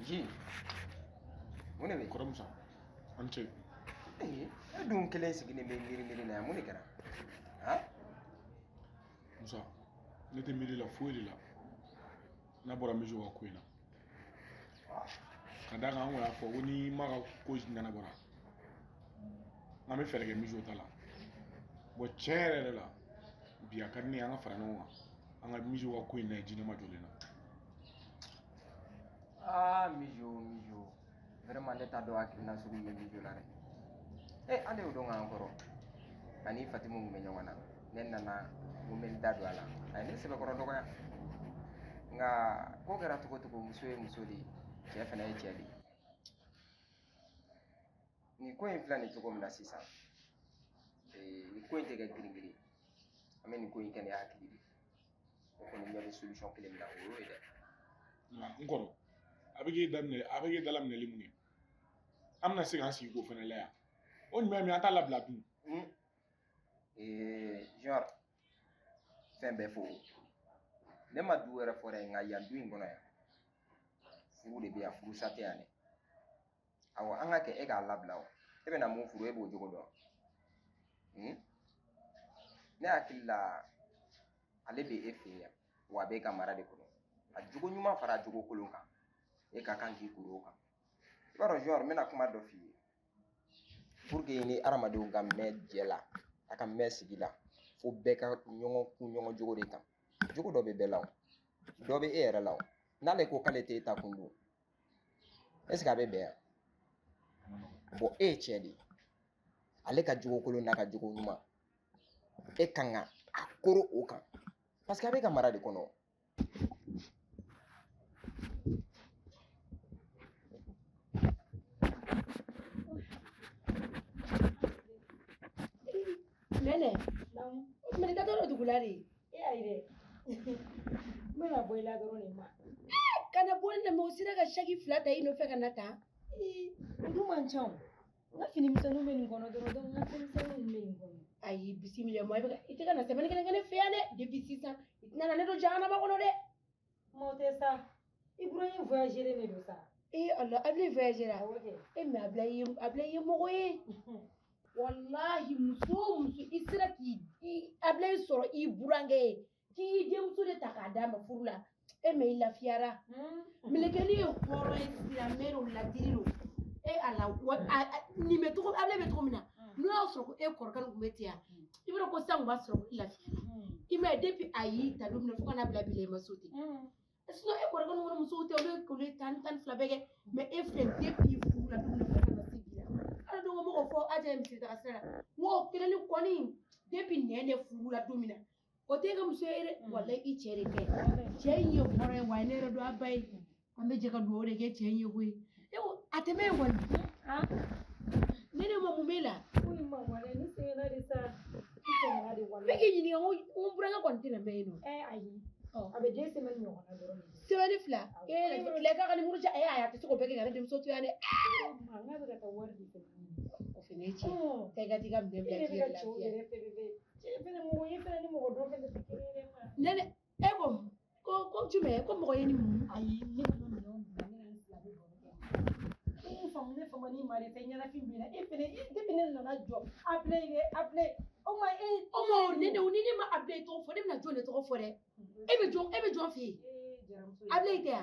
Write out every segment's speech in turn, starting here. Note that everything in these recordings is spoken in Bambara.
Ji. Mun ne bɛ? Kɔrɔmuso an cɛ. E dun kelen sigilen bɛ miiri la yan mun de kɛra? Han? Musa ne tɛ miiri la foyi de la n'a bɔra misiw ka ko in na ka d'a kan an y'a fɔ ko ni ma ka ko ɲɛnabɔra an bɛ fɛɛrɛ kɛ misiw ta la bon tiɲɛ yɛrɛ la bi a ka di ne ye an ka fara ɲɔgɔn kan an ka misiw ka ko in na jinɛ ma jɔlen na. Mijo. Vraiment ne t'a dɔn hakilina sugu min bɛ mijo la dɛ. Ale y'o dɔn k'an kɔrɔ ani Fatimu kun bɛ ɲɔgɔn na ne nana n bɛ n da don a la a ye ne sɛbɛkɔrɔ dɔgɔya nka ko kɛra cogo cogo muso ye muso de ye cɛ fana ye cɛ de ye nin ko in filɛ nin cogo min na sisan nin ko in tɛ kɛ girin-girin an bɛ nin ko in kɛ ni hakili de o kɔni ɲɛ bɛ solution kelen min na o y'o ye dɛ. N kɔrɔ a bɛ k'e dalaminɛli mun ye an bɛna se k'an sigi k'o fana la yan o ɲuman min an t'a labila dun. Genre fɛn bɛɛ fo ne ma du wɛrɛ fɔ dɛ nka yan du in kɔnɔ yan furu de bɛ yan furusa tɛ yan dɛ awɔ an ka kɛ e k'a labila o e bɛna mun furu e b'o jogo dɔn ne hakili la ale bɛ e fɛ yan wa a b'e ka mara de kɔnɔ a jogo ɲuman fara jogo kolon kan e ka kan k'i kuru o kan i b'a dɔn genre n bɛna kuma dɔ f'i ye pour que ni adamadenw ka mɛn jɛ la a ka mɛn sigi la fo bɛɛ ka ɲɔgɔn jogo de kan jogo dɔ bɛ bɛɛ la o dɔ bɛ e yɛrɛ la o n'ale ko k'ale tɛ e ta kun don est ce que a bɛ bɛn yan bon e ye cɛ de ye ale ka jogo kolon n'a ka jogo ɲuman e kan ka a koro o kan parce que a bɛ ka mara de kɔnɔ. Nene, me da todo tu culari. Aire. Me la voy la doro ni ma. Kana bol na mo sira ga shagi flata ino fe kana ta. Ndu manchon. Na fini misanu me ni kono doro don na fini misanu me ni kono. Ai bisimila mo ibe ite kana semani kana fe ane de bisisa. Itna na do jana ba kono de. Mo te sa. Ibrahim voyager ne do sa. Allah abli voyager a wote. Me ablaye mo ye. Wallahi muso isira ki ablay soro I burange ki demso de takada ma furula me lafiara milekeni horo isira mero ladiro ala ni me to ablay be to mina no soro ko korkan ko metia ibro ko sang ba soro lafiara ime depuis ayi ta lumna fo kana bla bile masoti sino korkan wona muso te ko le tan flabege me efre depuis furula lumna fo kana sibila ala do mo fo aja mi sita asara mo keleni koni depuis nene furula domina o te ga muso ere wallahi I chere ke chenye hore wa ne do abai ambe je ka do re ke chenye hui e ateme ngoni ha nene mo mumela ui ma wale ni se na risa ni wala bege ni on branga kontina me no ayi abe je se men nyona do se wali fla le ka ni murja aya te ko bege ga dem so to yane ma nga be ka wardi ko finichi tega tiga mbele ya lafiya bene mo yefere ni mo do fende tikirere ma nene ego ko jume ko mo yeni mu ayi ni no ni la be bo famne famani mari tenya na fimbina efere debine na jo appelé o ma nene unini ma appelé to fo dem na jo le to fo de ebe jo fi appelé te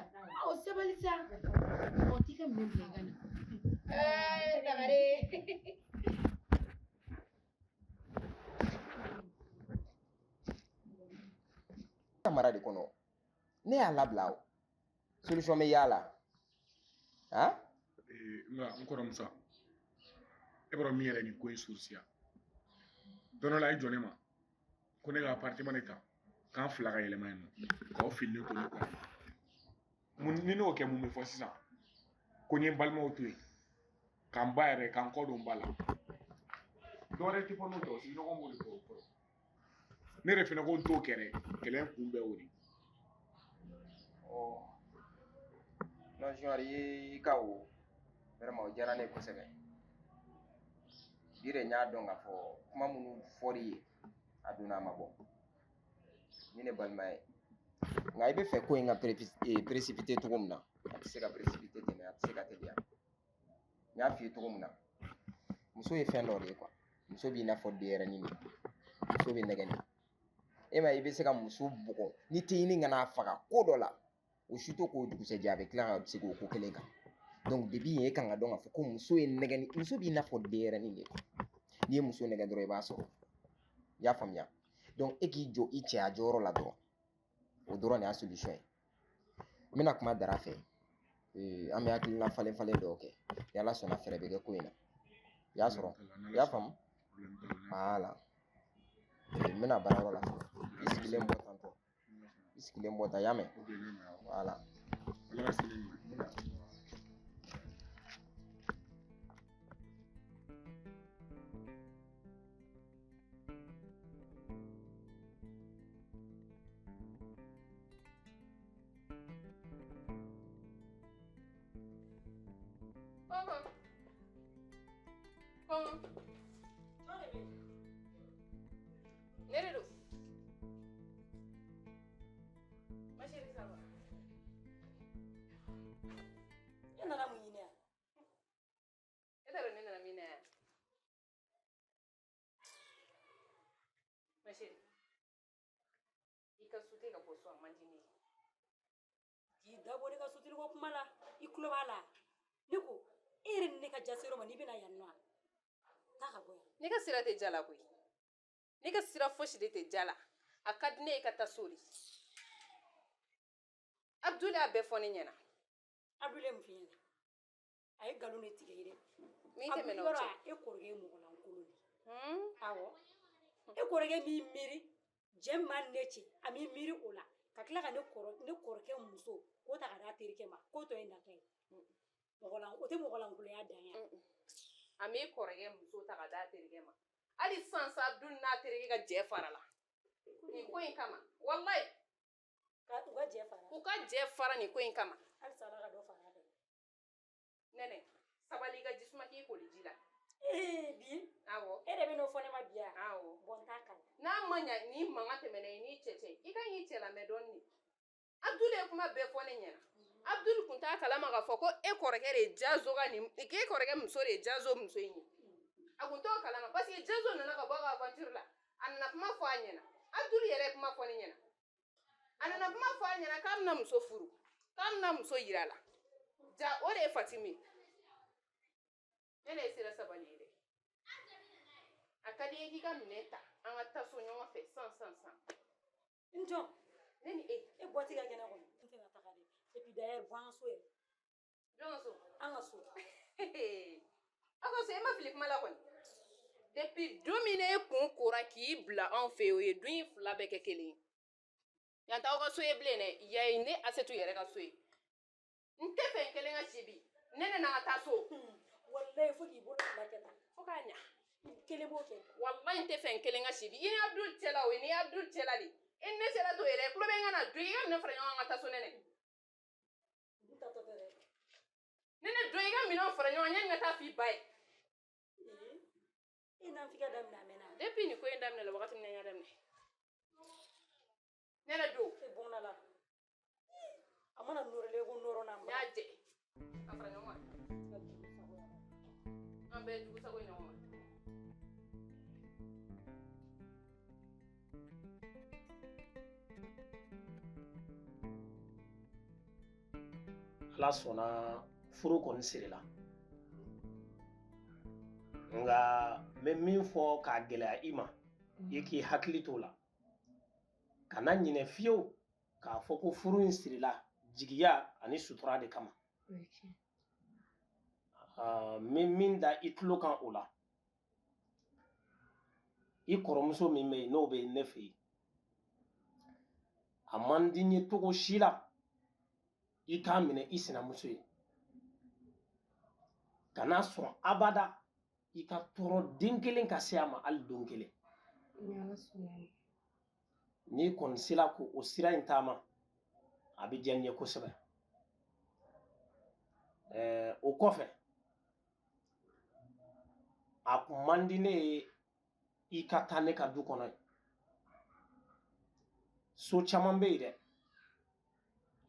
o sebalisa o tika mbele gana tagare mara de kɔnɔ ne y'a labila o solution bɛ yala nka n kɔrɔmuso e bɔra min yɛrɛ ni ko in surusiya don dɔ la a ye jɔ ne ma ko ne ka appartement de ta k'an fila ka yɛlɛma yen nɔ k'aw fililen to ne kɔ ni n'o kɛ mun bɛ fɔ sisan ko n ye n balimaw to yen k'an ba yɛrɛ k'an kɔ don n ba la dɔwɛrɛ tɛ fɔ n'o tɛ o sigiɲɔgɔn b'o de fɔ o kɔrɔ ne yɛrɛ fana ko n t'o kɛ dɛ kɛlɛ kun bɛɛ o de. non genre I ka o vraiment o diyara ne kosɛbɛ bi de n y'a dɔn k'a fɔ kuma minnu fɔr'i ye a donna a ma bɔ ni ne balima ye nka I bɛ fɛ ko in ka précipiter cogo min na a tɛ se ka précipiter ten dɛ se ka teliya n y'a f'i ye cogo min na muso ye fɛn dɔ de ye quoi muso b'i n'a fɔ denyɛrɛnin de muso bɛ nɛgɛn e ma i bɛ se ka muso bugɔ ni tɛ ɲini ka n'a faga ko dɔ la o si to k'o dugusɛjɛ a bɛ tila ka segin o ko kelen kan donc depuis yen e kan ka dɔn k'a fɔ ko muso ye nɛgɛnni muso b'i n'a fɔ denyɛrɛnin de n'i ye muso nɛgɛn dɔrɔn i b'a sɔrɔ i y'a faamuya donc e k'i jɔ i cɛya jɔyɔrɔ la dɔrɔn o dɔrɔn de y'a solution ye n bɛna kuma dara fɛ an bɛ hakilina falen falen dɔw kɛ ni ala sɔnna fɛɛrɛ bɛ kɛ ko in na i y'a sɔrɔ i y'a faamu voilà n bɛna baarayɔrɔ la i sigilen bɔ tantɔ i sigilen bɔ tan i y'a mɛn voilà Nerede? Maşeri sabah. E nana mun ɲini a E taara ne nana min na yan? Maşeri. I ka su tɛ ka bɔ so a man di ne ye. k'i dabɔ ne ka sotiri ko kuma la i tulo b'a la ne ko e yɛrɛ ni ne ka jase yɔrɔ ma n'i bɛna yan nɔ a taa ka bɔ yan Ne ka sira tɛ ja la koyi. Ne ka sira fosi de tɛ ja la. A ka di ne ye ka taa so de. Abdul y'a bɛɛ fɔ ne ɲɛna. Abdul mun f'i ɲɛna a ye nkalon de tigɛ i dɛ Min tɛmɛna o Abdul cɛ. yɔrɔ e kɔrɔkɛ ye mɔgɔlankolon de awɔ e kɔrɔkɛ m'i miiri jɛ ma ne ci a m'i miiri o la ka tila ka ne kɔrɔkɛ muso k'o ta ka d'a terikɛ ma k'o tɔ ye natɔ ye o tɛ mɔgɔlankolonya dan ye A m'i kɔrɔkɛ muso ta ka d'a terikɛ ma. Hali sisan sa Abdul n'a terikɛ ka jɛ fara la. Nin ko in kama. Wallahi. u ka jɛ fara U ka jɛ fara nin ko in kama. halisa ala ka dɔ fara a kan Nɛnɛ, sabali i ka jisuma k'i koli ji la. bi Awɔ. e de bɛ n'o fɔ ne ma bi yan Awɔ. bɔn n t'a kala N'a ma ɲa ni mankan tɛmɛna i n'i cɛ cɛ i ka ɲi cɛ lamɛn dɔɔni de. Abdul ye kuma bɛɛ fɔ ne ɲɛna. Abdul kun t'a kalama k'a fɔ ko e kɔrɔkɛ de ye Jazo ka nin k'e kɔrɔkɛ muso de ye Jazo muso in ye. A kun t'o kalama parce que Jazo nana ka bɔ a ka aventure la. A nana kuma fɔ a ɲɛna. Abdul yɛrɛ ye kuma fɔ ne ɲɛna. A nana kuma fɔ a ɲɛna k'a bɛna muso furu. K'a bɛna muso yira a la. Ja o de ye Fatimi ye. Ne de ye sira sabali ye dɛ. A ka di n ye k'i ka minɛ ta an ka taa so ɲɔgɔn fɛ san. n jɔ Ne ni e. e bɔti ka kɛnɛ kɔnɔ n tɛ ka taga dɛ et puis d'ailleurs bɔ an ka so yɛrɛ Jɔn ka so? an ka so Aw ka so e ma fili kuma la kɔni. Depuis don min e kun kora k'i bila anw fɛ yen o ye don in fila bɛɛ kɛ kelen ye. Yan t'aw ka so ye bilen dɛ yan ye ne Asetu yɛrɛ ka so ye. N tɛ fɛ n kelen ka si bi. Ne nana ka taa so. walayi fo k'i bolo fila kɛ tan Fo k'a ɲa. kelen b'o kɛ Wallahi n tɛ fɛ n kelen ka si bi. I ni Abdul cɛla o ye ni Abdul cɛla de. I ni ne cɛla t'o ye dɛ. Tulo bɛ n ka na don i ka minɛn fara ɲɔgɔn kan ka taa so nɛnɛ. n ta tɔ tɛ dɛ Nɛnɛ don i ka minɛnw fara ɲɔgɔn kan yanni n ka taa f'i ba ye. e n'an f'i ka daminɛ a mɛnna Depuis nin ko in daminɛ la wagati min na n y'a daminɛ. Nɛnɛ don. e bɔnna la a mana nɔrɔlen ko nɔrɔ n'an N ba y'a jɛ. Ka fara ɲɔgɔn kan. An bɛɛ jugu sago ye ɲɔgɔn ma. Ala sɔnna furu kɔni sirila nka n bɛ min fɔ k'a gɛlɛya i ma i k'i hakili t'o la kana ɲinɛ fiyewu k'a fɔ ko furu in sirila jigiya ani sutura de kama n bɛ min da i tulo kan o la i kɔrɔmuso min bɛ yen n'o bɛ ne fɛ yen a man di n ye cogo si la i k'a minɛ i sinamuso ye kana sɔn abada i ka tɔɔrɔ den kelen ka se a ma hali don kelen n'i kɔni sera ko o sira in taama a bɛ diya n ye kosɛbɛ o kɔfɛ a kun man di ne ye i ka taa ne ka du kɔnɔ yen so caman bɛ yen dɛ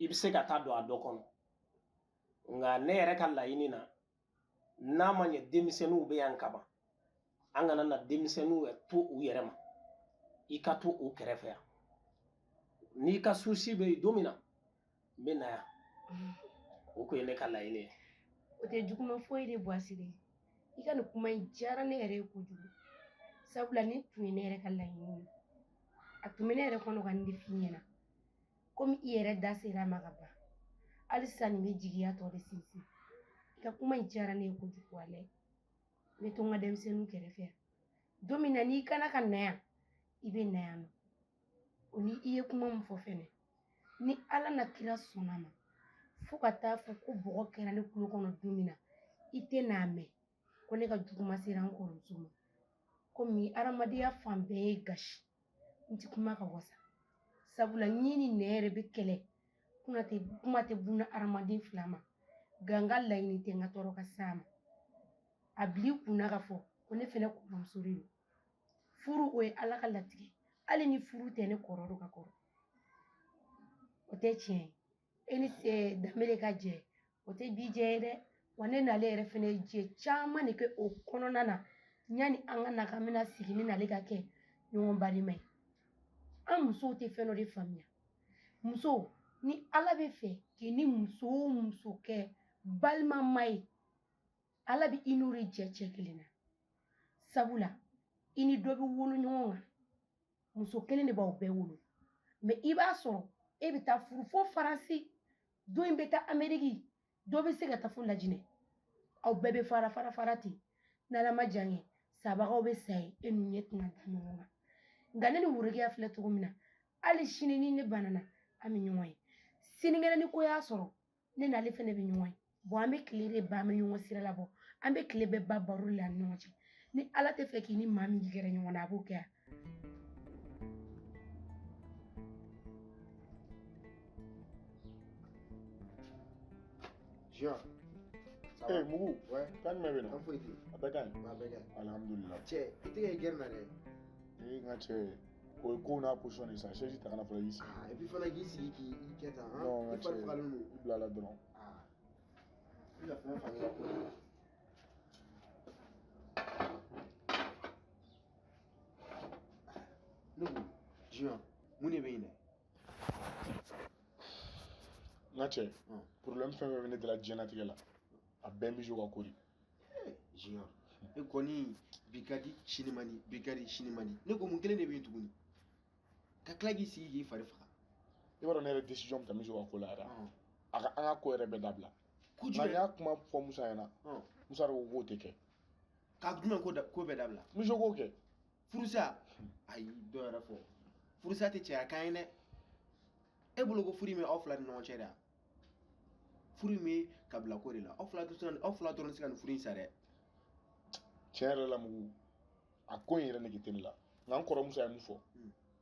i bɛ se ka taa don a dɔ kɔnɔ nga ne yɛrɛ ka laɲini na n'a ma ɲɛ denmisɛnninw bɛ yan kaban an kana na denmisɛnninw to u yɛrɛ ma i ka to u kɛrɛfɛ yan n'i ka susi bɛ yen don min na n bɛ na yan o ko ye ne ka laɲini ye o tɛ juguman foyi de Boisi de i ka nin kuma in diyara ne yɛrɛ ye kojugu sabula ni tun ye ne yɛrɛ ka laɲini ye a tun bɛ ne yɛrɛ kɔnɔ ka nin de f'i ɲɛna komi i yɛrɛ da sera a ma ka ban hali sisan nin bɛ jigiya tɔ de sinsin i ka kuma in diyara ne ye kojugu walayi n bɛ to n ka denmisɛnninw kɛrɛfɛ yan don min na n'i kana ka na yan i bɛ na yan nɔ o ni i ye kuma min fɔ fɛnɛ ni ala na kira sɔnna ma fo ka taa fɔ ko bɔgɔ kɛra ne kulo kɔnɔ don min na i tɛ n'a mɛn ko ne ka juguma sera n kɔrɔmuso ma komi adamadenya fan bɛɛ ye gasi n tɛ kuma ka wasa sabula ɲi ni nɛ yɛrɛ bɛ kɛlɛ kuma tɛ buna adamaden fila ma nka n ka laɲini tɛ n ka tɔɔrɔ ka s'a ma a bila i kunna ka fɔ ko ne fɛnɛ kɔrɔmuso de don furu o ye ala ka latigɛ hali ni furu tɛ ne kɔrɔ don ka kɔrɔ o tɛ tiɲɛ ye e ni danbe de ka jɛ o tɛ bi jɛ ye dɛ wa ne n'ale yɛrɛ fɛnɛ ye jɛ caman de kɛ o kɔnɔna na yanni an ka na k'an bɛna sigi ni n'ale ka kɛ ɲɔgɔn balima ye an musow tɛ fɛn dɔ de faamuya muso ni ala bɛ fɛ k'i ni muso o muso kɛ balima ma ye ala bɛ i n'o de jɛ cɛ kelen na sabula i ni dɔ bɛ wolo ɲɔgɔn kan muso kelen de b'aw bɛɛ wolo mɛ i b'a sɔrɔ e bɛ taa furu fo faransi dɔ in bɛ taa ameriki dɔ bɛ se ka taa fo lajinɛ aw bɛɛ bɛ fara ten n'ala ma jan ye sabagaw bɛ sa ye e n'u ɲɛ tɛna da ɲɔgɔn kan nka ne ni worokiya filɛ cogo min na hali sini ni ne banana an bɛ ɲɔgɔn ye sinikɛnɛ ni ko y'a sɔrɔ ne n'ale fɛnɛ bɛ ɲɔgɔn ye an bɛ tile de ban an bɛ ɲɔgɔn sira labɔ an bɛ tile bɛɛ ba baro la ni ɲɔgɔn cɛ ni ala tɛ fɛ k'i ni maa min gɛrɛ ɲɔgɔn na a b'o kɛ yan Jean. Eh, Mugu. Ouais. Kan me bena. An foyi tɛ. A bɛ ka ɲi. A bɛɛ ka ɲi. Alhamdulillah. Cɛ i tɛgɛ ye gɛrɛ na dɛ. Eh, n ka cɛ, o ye kow n'a position de sa. Chaise ta kana fɔlɔ i sigi. Et puis fana k'i sigi k'i kɛ tan. Non, n I ka fari cɛ, fagalen don. i bila la dɔrɔn. I ka fɛn faamuya ko ye. Ne ko Jean mun de bɛ yen dɛ? N ka cɛ, problème fɛn fɛn bɛ ne dala diɲɛlatigɛ la, a bɛɛ n Bijou ka ko de. Jean e kɔni bi ka di sini man di bi ka di sini man di ne ko mun kelen de bɛ yen tuguni ka tila k'i sigi k'i fari faga. I b'a dɔn ne yɛrɛ décision min ta Bijou ka ko la yɛrɛ, a ka an ka ko yɛrɛ bɛɛ dabila. Ko Nka jumɛn? n y'a kuma fɔ Musa ɲɛna, Musa de ko k'o tɛ kɛ. K'a jumɛn ko bɛɛ dabila? Bijou k'o kɛ. Furusa ayi dɔ yɛrɛ fɔ furusa tɛ cɛya kan ye dɛ e bolo ko furu in bɛ aw fila ni ɲɔgɔn cɛ de wa furu in bɛ kabila ko de la aw fila dɔrɔn tɛ se ka nin furu in sa dɛ. Tiɲɛ yɛrɛ la Mugu, a ko in yɛrɛ nege tɛ ne la nka n kɔrɔ Musa ye mun fɔ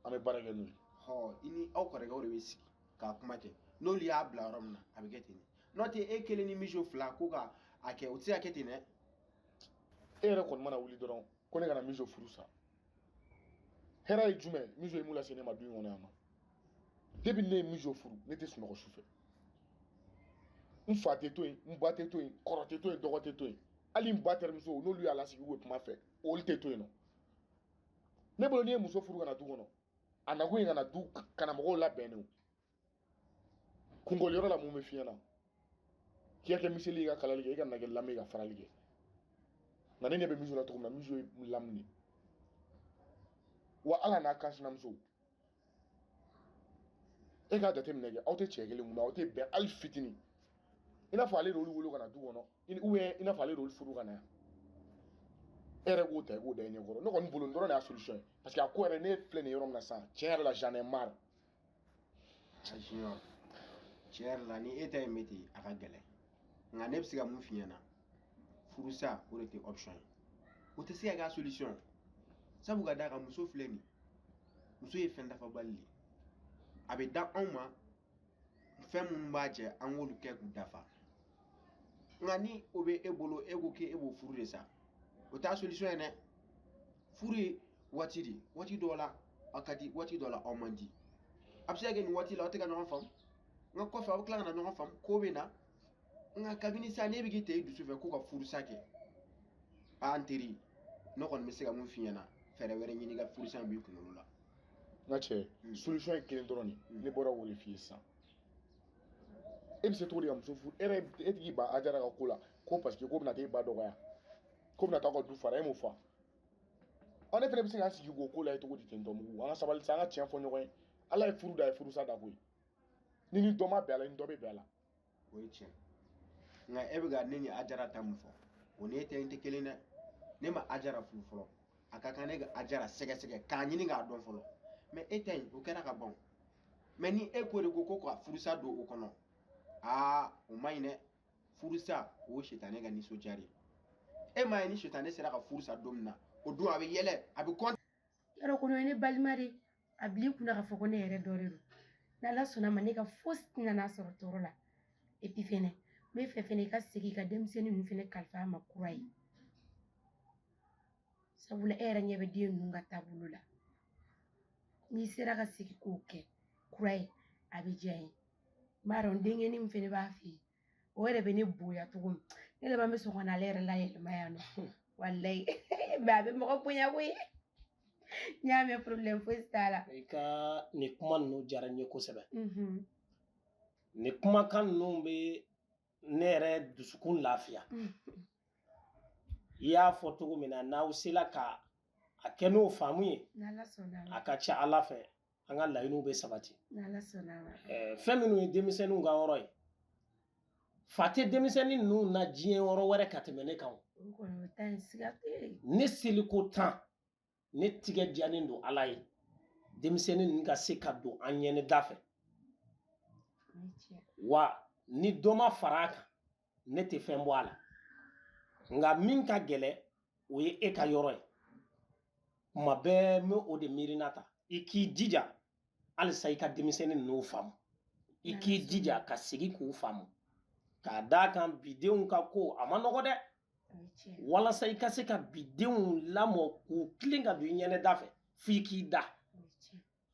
an bɛ baara kɛ n'o ye. I ni aw kɔrɔkɛw de bɛ sigi k'a kuma kɛ n'olu y'a bila yɔrɔ min na a bɛ kɛ ten de n'o tɛ e kelen ni Bijou fila ko ka a kɛ o tɛ se ka kɛ ten dɛ. E yɛrɛ kɔni mana wuli dɔrɔn ko ne kana Bijou furu sa. Hɛrɛ ye jumɛn Bijou ye mun lase ne ma du in kɔnɔ yan nɔ. Depuis ne ye Bijou furu ne tɛ sunɔgɔ su fɛ. N fa tɛ to yen, n ba tɛ to yen, kɔrɔ tɛ to yen, dɔgɔ tɛ to yen. Hali n ba terimuso n'olu y'a lasigi u bɛ kuma fɛ olu tɛ to yen nɔ. Ne bolo n'i ye muso furu ka na du kɔnɔ a nakun ye ka na mɔgɔw labɛn de o. Kungoli yɔrɔ la mun bɛ f'i ɲɛna k'i ka kɛ miseli ye i ka kalali kɛ i ka na kɛ lamɛn ye ka farali kɛ. Nka ne ɲɛ bɛ Bijou la cogo min na Bijou ye lamɛn de. Wa ala n'a kan sinamuso e k'a jateminɛ kɛ aw tɛ cɛ kelen kun aw tɛ bɛn hali fitinin i n'a fɔ ale de y'olu wolo ka na du kɔnɔ i n'a fɔ ale de y'olu furu ka na yan e yɛrɛ k'o ta i k'o da i ɲɛkɔrɔ ne kɔni bolo nin dɔrɔn de y'a solution ye parce que a ko yɛrɛ ne filɛ nin yɔrɔ min na sisan tiɲɛ yɛrɛ la j'en ai marre. Junior tiɲɛ yɛrɛ la ni e ta in bɛ ten a ka gɛlɛn nka ne bɛ se ka mun f'i ɲɛna furusa o de tɛ option ye o tɛ se ka kɛ solution sabu ka d'a kan muso filɛ nin muso ye fɛn dafabali de a bɛ da anw ma fɛn minnu b'a jɛ an k'olu kɛ k'u dafa nka ni o bɛ e bolo e ko k'e b'o furu de sa o t'a solution ye dɛ furu ye waati de waati dɔw la a ka di waati dɔw la aw man di a bɛ se ka kɛ nin waati la aw tɛ ka ɲɔgɔn faamu nka kɔfɛ aw bɛ tila ka na ɲɔgɔn faamu ko bɛ na nka kabini sa ne bɛ k'i ta i dusu fɛ ko ka furusa kɛ an teri ne kɔni bɛ se ka mun f'i ɲɛna fɛɛrɛ wɛrɛ ɲini ka furusa in b'i kunkolo la n ka cɛ solution ye kelen dɔrɔn de ne bɔra k'o de f'i ye sisan e bɛ se cogo di ka muso furu e tigi ban Ajara ka ko la ko parce que ko bɛna t'e ba dɔgɔya ko bɛna t'aw ka du fara e m'o fɔ ne fana bɛ se k'an sigi k'o ko la ye cogo di ten tɔ mugu an ka sabali sa an ka tiɲɛ fɔ ɲɔgɔn ye ala ye furu da ye furusa da koyi ni dɔ ma bɛn a la ni dɔ bɛ bɛn a la o ye tiɲɛ nka e bɛ ka ne ni Ajara ta mun fɔ o ni e tɛ n tɛ kelen dɛ ne ma Ajara furu fɔlɔ a ka kan ne ka Ajara sɛgɛsɛgɛ k'a ɲini k'a dɔn fɔlɔ mais e ta in o kɛra ka ban mais ni e ko de ko ka furusa don o kɔnɔ o ma ɲi dɛ furusa o ye sitanɛ ka nisɔndiya de e m'a ye ni sitanɛ sera ka furusa don min na o don a bɛ yɛlɛ a bɛ kɔn yɔrɔ kɔnɔ ye ne balima de a bila i kunna k'a fɔ ko ne yɛrɛ dɔ de don n'ala sɔnna ma ne ka fosi tɛna n'a sɔrɔ tɔɔrɔ la et puis fɛnɛ n bɛ fɛ fɛnɛ i ka segin ka denmisɛnnin ninnu fɛnɛ kalifa a ma kura ye sabula e yɛrɛ ɲɛ bɛ den ninnu ka taabolo la n'i sera ka segin k'o kɛ kura ye a bɛ diya n ye n b'a dɔn denkɛnin min fɛnɛ b'a fɛ yen o yɛrɛ bɛ ne bonya cogo min ne laban bɛ sɔn ka na ale yɛrɛ la yɛlɛma yan nɔ walayi mɛ a bɛ mɔgɔ bonya koyi n y'a mɛn problème foyi t'a la i ka nin kuma ninnu diyara n ye kosɛbɛ nin kumakan ninnu bɛ ne yɛrɛ dusukun lafiya i y'a fɔ cogo min na n'aw sela ka a kɛ n'o faamu ye a ka ca ala fɛ an ka laɲiniw bɛ sabati fɛn minnu ye denmisɛnninw ka yɔrɔ ye fa tɛ denmisɛnnin ninnu na diɲɛ yɔrɔ wɛrɛ ka tɛmɛ ne kan ne seliko 10 ne tigɛ diyalen don ala ye denmisɛnnin ninnu ka se ka don an ɲɛnɛ da fɛ wa ni dɔ ma fara a kan ne tɛ fɛn bɔ a la nka min ka gɛlɛ o ye e ka yɔrɔ ye kuma bɛɛ n bɛ o de miirina ta i k'i jija halisa i ka denmisɛnnin ninnu faamu i k'i jija ka segin k'u faamu k'a d'a kan bidenw ka ko a ma nɔgɔ dɛ walasa i ka se ka bidenw lamɔ k'u tilen ka don i ɲɛnɛ da fɛ f'i k'i da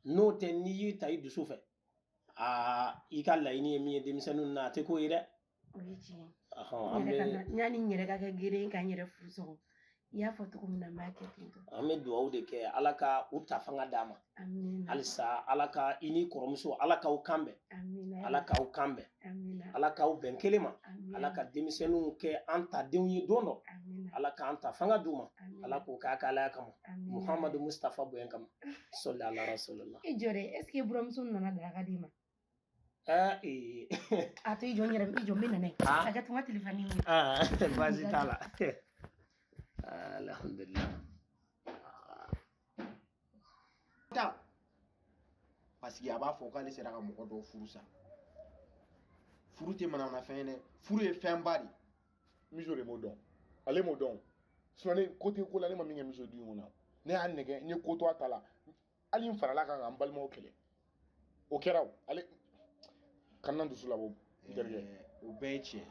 n'o tɛ n'i y'i ta i dusu fɛ i ka laɲini ye min ye denmisɛnninw na a tɛ k'o ye dɛ yanni n yɛrɛ ka kɛ gere ka n yɛrɛ furu sɔgɔ i y'a fɔ cogo min na n b'a kɛ ten tɔ an bɛ dugawu de kɛ ala ka u ta fanga d'a ma halisa ala ka i ni kɔrɔmuso ala k'aw kan bɛn ala k'aw kan bɛn ala k'aw bɛn kelen ma ala ka denmisɛnninw kɛ an ta denw ye don dɔ ala k'an ta fanga d'u ma ala k'o k'a ka alaya kama muhamadu mustafa bonya kama sɔli ala rasulillah i jɔ dɛ est ce que buramuso nana daraka d'i ma a to i jɔ n yɛrɛ i jɔ n bɛ nana ye a kɛ tuma telefɔni ye baasi t'a la alhamdulillah parce que a b'a fɔ k'ale sera ka mɔgɔ dɔw furu sa furu tɛ manamana fɛn ye dɛ furu ye fɛnba de miso de m'o dɔn ale m'o dɔn sinon ne ko tɛ ko la ne ma min kɛ miso du in kɔnɔ ne y'a nɛgɛ n ye ko to a ta la hali n farala kan ka n balimaw kɛlɛ o kɛra o ale kana n dusu labɔ n terikɛ o bɛɛ ye tiɲɛ